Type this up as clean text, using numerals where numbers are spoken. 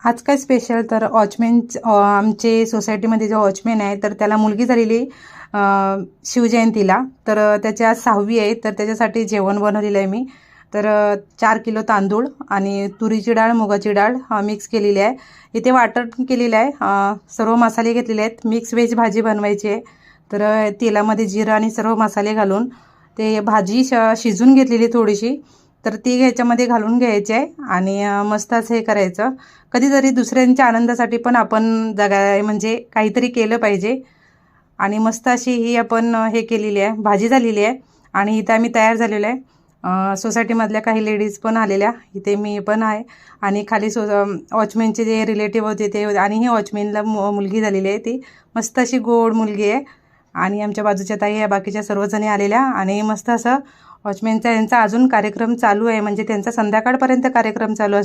आज काय स्पेशल तर आमचे सोसायटीमध्ये जो वॉचमॅन आहे तर त्याला मुलगी झालेली शिवजयंतीला. तर त्याची आज 6वी आहे. तर त्याच्यासाठी जेवण बनवलेलं आहे मी. तर 4 किलो तांदूळ आणि तुरीची डाळ, मुगाची डाळ मिक्स केलेली आहे. इथे वाटण केलेलं आहे. सर्व मसाले घेतलेले आहेत. मिक्स व्हेज भाजी बनवायची आहे. तर तेलामध्ये जिरं आणि सर्व मसाले घालून ते भाजी शिजून घेतलेली थोडीशी. तर ती ह्याच्यामध्ये घालून घ्यायची आहे आणि मस्त असं हे करायचं. कधीतरी दुसऱ्यांच्या आनंदासाठी पण आपण म्हणजे काहीतरी केलं पाहिजे. आणि मस्त अशी ही आपण हे केलेली आहे, भाजी झालेली आहे. आणि इथं आम्ही तयार झालेलो आहे. सोसायटीमधल्या काही लेडीज पण आलेल्या, इथे मी पण आहे. आणि खाली वॉचमॅनचे जे रिलेटिव्ह होते ते, आणि ही वॉचमॅनला मुलगी झालेली आहे. ती मस्त अशी गोड मुलगी आहे. आणि आमच्या बाजूच्या ताई या बाकीच्या सर्वजणी आलेल्या. आणि मस्त असं वॉचमॅनचा यांचा अजून कार्यक्रम चालू आहे, म्हणजे त्यांचा संध्याकाळपर्यंत कार्यक्रम चालू असतो.